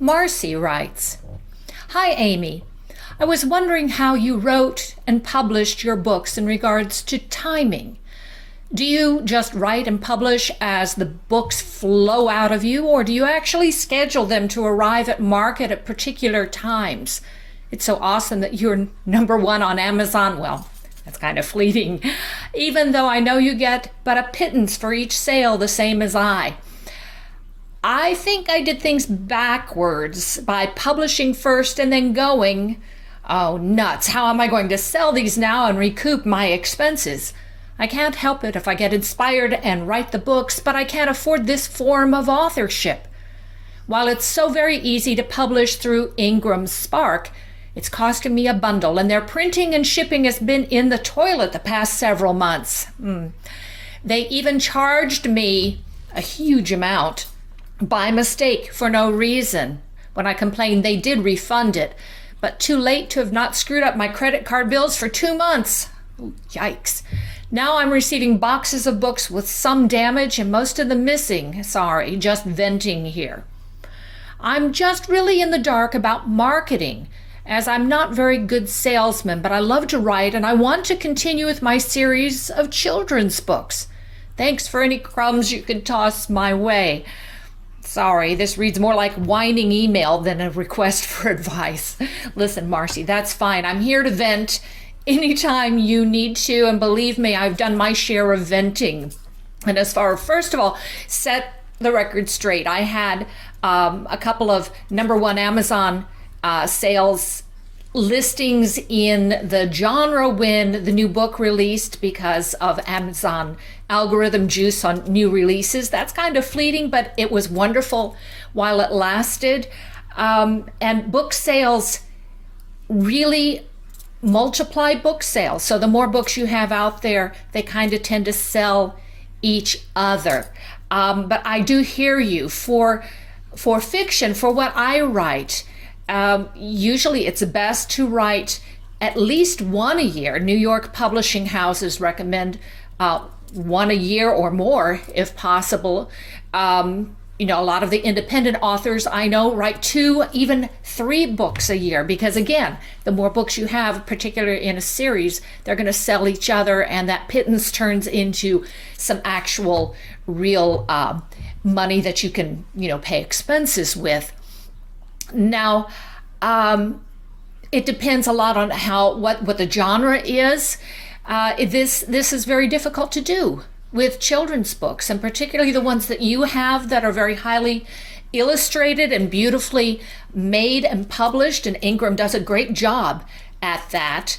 Marcy writes, "Hi, Amy. I was wondering how you wrote and published your books in regards to timing. Do you just write and publish as the books flow out of you, or do you actually schedule them to arrive at market at particular times? It's so awesome that you're #1 on Amazon. Well, that's kind of fleeting, even though I know you get but a pittance for each sale, the same as I. I think I did things backwards by publishing first and then going, oh nuts, how am I going to sell these now and recoup my expenses? I can't help it if I get inspired and write the books, but I can't afford this form of authorship. While it's so very easy to publish through Ingram's Spark, it's costing me a bundle, and their printing and shipping has been in the toilet the past several months. They even charged me a huge amount by mistake for no reason. When I complained, they did refund it, but too late to have not screwed up my credit card bills for 2 months. Ooh, yikes. Now I'm receiving boxes of books with some damage and most of them missing. Sorry, just venting here. I'm just really in the dark about marketing, as I'm not very good salesman, but I love to write and I want to continue with my series of children's books. Thanks for any crumbs you can toss my way." Sorry, this reads more like whining email than a request for advice. Listen, Marcy, that's fine. I'm here to vent anytime you need to, and believe me, I've done my share of venting. And as far, first of all, set the record straight. I had a couple of #1 Amazon sales listings in the genre when the new book released because of Amazon algorithm juice on new releases. That's kind of fleeting, but it was wonderful while it lasted. And book sales really multiply book sales. So the more books you have out there, they kind of tend to sell each other. But I do hear you. For fiction, for what I write, usually it's best to write at least one a year. New York publishing houses recommend one a year or more if possible. A lot of the independent authors I know write 2, even 3 books a year, because again, the more books you have, particularly in a series, they're going to sell each other, and that pittance turns into some actual real money that you can pay expenses with. Now, it depends a lot on what the genre is. This is very difficult to do with children's books, and particularly the ones that you have that are very highly illustrated and beautifully made and published, and Ingram does a great job at that.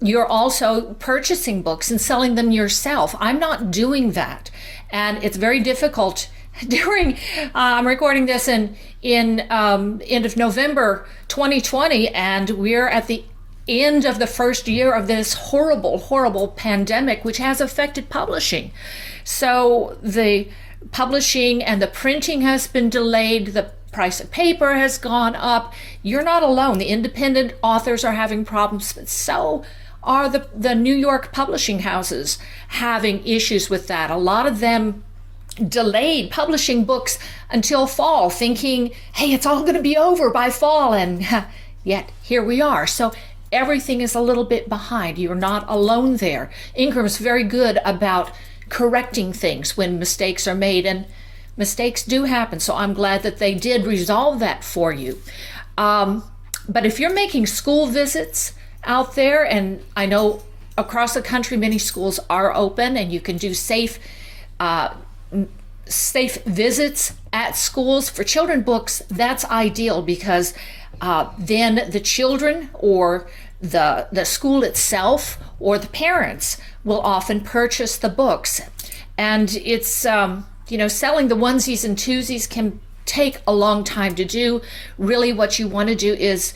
You're also purchasing books and selling them yourself. I'm not doing that, and it's very difficult during, I'm recording this in end of November 2020, and we're at the end of the first year of this horrible pandemic, which has affected publishing. So the publishing and the printing has been delayed. The price of paper has gone up. You're not alone. The independent authors are having problems, but so are the New York publishing houses having issues with that. A lot of them delayed publishing books until fall, thinking, hey, it's all going to be over by fall, and yet here we are. So everything is a little bit behind. You're not alone there. Ingram's very good about correcting things when mistakes are made, and mistakes do happen. So I'm glad that they did resolve that for you. But if you're making school visits out there, and I know across the country many schools are open and you can do safe visits at schools for children books, that's ideal, because then the children or the school itself or the parents will often purchase the books. And it's, selling the onesies and twosies can take a long time to do. Really what you want to do is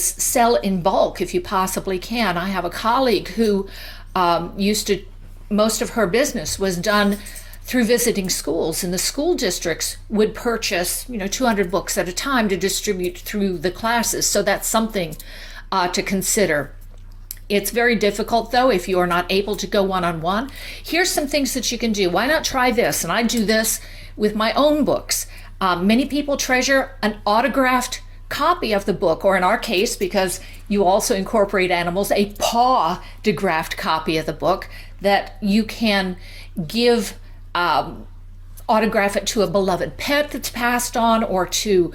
sell in bulk if you possibly can. I have a colleague who most of her business was done through visiting schools, and the school districts would purchase 200 books at a time to distribute through the classes. So that's something to consider. It's very difficult though if you are not able to go one-on-one. Here's some things that you can do. Why not try this? And I do this with my own books. Many people treasure an autographed copy of the book, or in our case, because you also incorporate animals, a paw-autographed copy of the book that you can give, autograph it to a beloved pet that's passed on, or to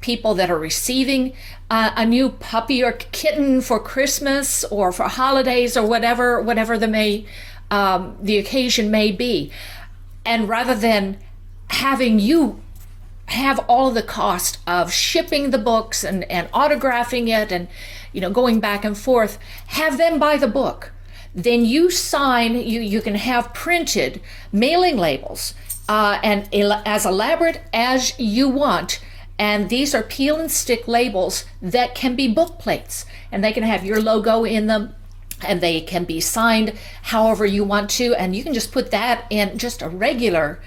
people that are receiving a new puppy or kitten for Christmas or for holidays, or whatever the occasion may be. And rather than having you have all of the cost of shipping the books and autographing it and going back and forth, have them buy the book. Then you sign, you can have printed mailing labels and as elaborate as you want. And these are peel and stick labels that can be book plates, and they can have your logo in them, and they can be signed however you want to. And you can just put that in just a regular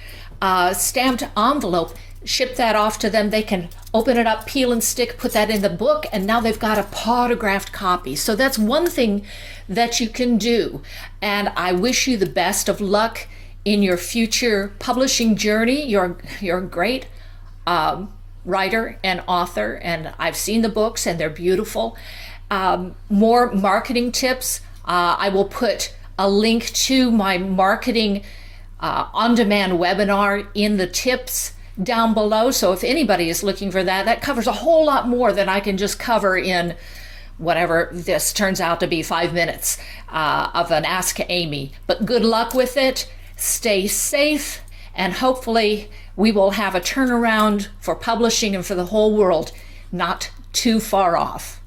stamped envelope, ship that off to them. They can open it up, peel and stick, put that in the book, and now they've got a autographed copy. So that's one thing that you can do. And I wish you the best of luck in your future publishing journey. You're a great writer and author, and I've seen the books and they're beautiful. More marketing tips. I will put a link to my marketing on-demand webinar in the tips down below. So if anybody is looking for that, that covers a whole lot more than I can just cover in whatever this turns out to be 5 minutes of an Ask Amy. But good luck with it. Stay safe, and hopefully we will have a turnaround for publishing and for the whole world not too far off.